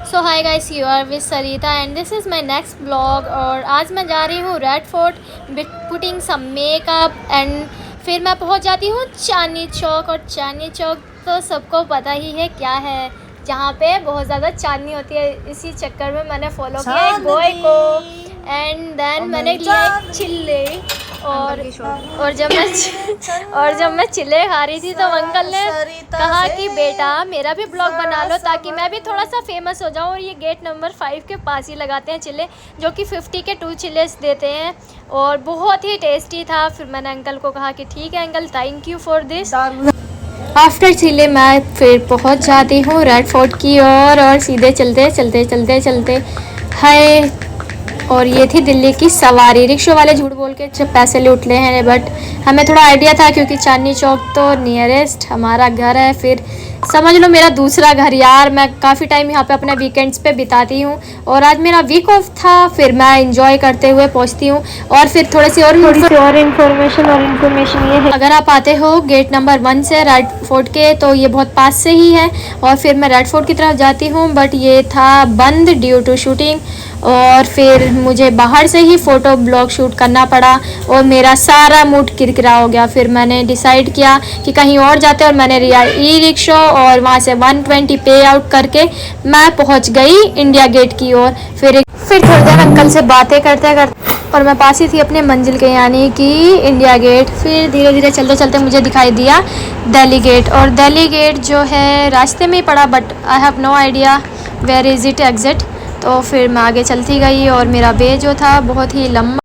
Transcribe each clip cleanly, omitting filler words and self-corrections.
So hi guys, you are with Sarita and this is my next blog. और आज मैं जा रही हूँ Red Fort putting some makeup and फिर मैं पहुँच जाती हूँ चांदनी चौक। और चांदनी चौक तो सबको पता ही है क्या है, जहाँ पे बहुत ज़्यादा चांदनी होती है। इसी चक्कर में मैंने फॉलो किया एक बॉय को एंड देन मैंने लिया एक चिल्ले। और जब मैं चिल्ले खा रही थी तो अंकल ने कहा कि बेटा मेरा भी ब्लॉग बना लो ताकि मैं भी थोड़ा सा फेमस हो जाऊँ। और ये गेट नंबर 5 के पास ही लगाते हैं चिल्ले, जो कि 50 के 2 चिल्लेस देते हैं और बहुत ही टेस्टी था। फिर मैंने अंकल को कहा कि ठीक है uncle, thank you for this. After चिल्ले मैं फिर पहुंच जाती हूँ रेड फोर्ट की ओर और सीधे चलते हाय। और ये थी दिल्ली की सवारी। रिक्शा वाले झूठ बोल के पैसे लूट ले हैं, बट हमें थोड़ा आइडिया था क्योंकि चांदनी चौक तो नियरेस्ट हमारा घर है। फिर समझ लो मेरा दूसरा घर यार। मैं काफ़ी टाइम यहाँ पे अपने वीकेंड्स पे बिताती हूँ और आज मेरा वीक ऑफ था। फिर मैं इंजॉय करते हुए पहुँचती हूँ और फिर थोड़ी सी और इन्फॉर्मेशन ये है, अगर आप आते हो गेट नंबर 1 से रेड फोर्ट के तो ये बहुत पास से ही है। और फिर मैं रेड फोर्ट की तरफ जाती हूँ बट ये था बंद ड्यू टू शूटिंग। और फिर मुझे बाहर से ही फ़ोटो ब्लॉग शूट करना पड़ा और मेरा सारा मूड किरकिरा हो गया। फिर मैंने डिसाइड किया कि कहीं और जाते और मैंने लिया ई रिक्शा और वहाँ से 120 पे आउट करके मैं पहुँच गई इंडिया गेट की ओर। फिर थोड़ी देर अंकल से बातें करते और मैं पास ही थी अपने मंजिल के, यानी कि इंडिया गेट। फिर धीरे धीरे चलते मुझे दिखाई दिया दिल्ली गेट। और दिल्ली गेट जो है रास्ते में ही पड़ा but I have no idea where is it exit. तो फिर मैं आगे चलती गई और मेरा वे जो था बहुत ही लंबा।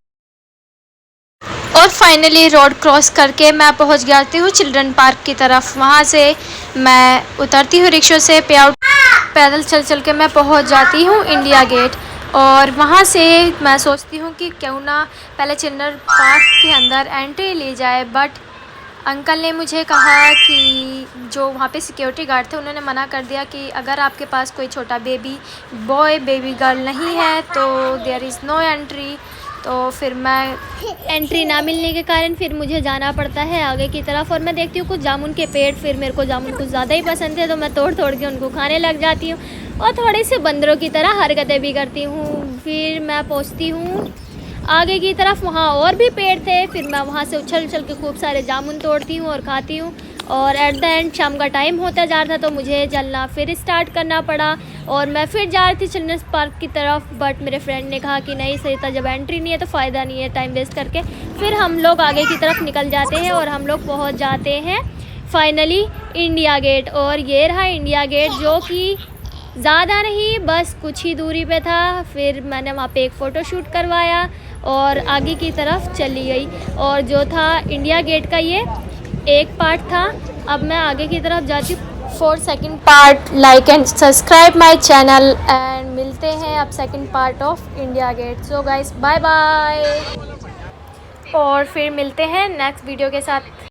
और फाइनली रोड क्रॉस करके मैं पहुंच जाती हूँ चिल्ड्रन पार्क की तरफ। वहाँ से मैं उतरती हूँ रिक्शा से, पे आउट पैदल चल के मैं पहुँच जाती हूँ इंडिया गेट। और वहाँ से मैं सोचती हूँ कि क्यों ना पहले चिल्ड्रन पार्क के अंदर एंट्री ली जाए, बट अंकल ने मुझे कहा कि जो वहाँ पे सिक्योरिटी गार्ड थे उन्होंने मना कर दिया कि अगर आपके पास कोई छोटा बेबी बॉय बेबी गर्ल नहीं है तो देयर इज़ नो एंट्री। तो फिर मैं एंट्री ना मिलने के कारण फिर मुझे जाना पड़ता है आगे की तरफ। और मैं देखती हूँ कुछ जामुन के पेड़, फिर मेरे को जामुन कुछ ज़्यादा ही पसंद है तो मैं तोड़ के उनको खाने लग जाती हूँ और थोड़े से बंदरों की तरह हरकतें भी करती हूँ। फिर मैं पहुँचती हूँ आगे की तरफ, वहाँ और भी पेड़ थे। फिर मैं वहाँ से उछल के खूब सारे जामुन तोड़ती हूँ और खाती हूँ। और एट द एंड शाम का टाइम होता जा रहा था तो मुझे चलना फिर स्टार्ट करना पड़ा और मैं फिर जा रही थी चिल्ड्रंस पार्क की तरफ। बट मेरे फ्रेंड ने कहा कि नहीं सरिता, जब एंट्री नहीं है तो फ़ायदा नहीं है टाइम वेस्ट करके। फिर हम लोग आगे की तरफ निकल जाते हैं और हम लोग पहुँच जाते हैं फाइनली इंडिया गेट। और ये रहा इंडिया गेट, जो कि ज़्यादा नहीं बस कुछ ही दूरी पे था। फिर मैंने वहाँ पे एक फ़ोटो शूट करवाया और आगे की तरफ चली गई। और जो था इंडिया गेट का ये एक पार्ट था। अब मैं आगे की तरफ जाती हूँ for second part. Like and subscribe my channel and मिलते हैं अब second part of India Gate. So guys bye bye और फिर मिलते हैं नेक्स्ट वीडियो के साथ।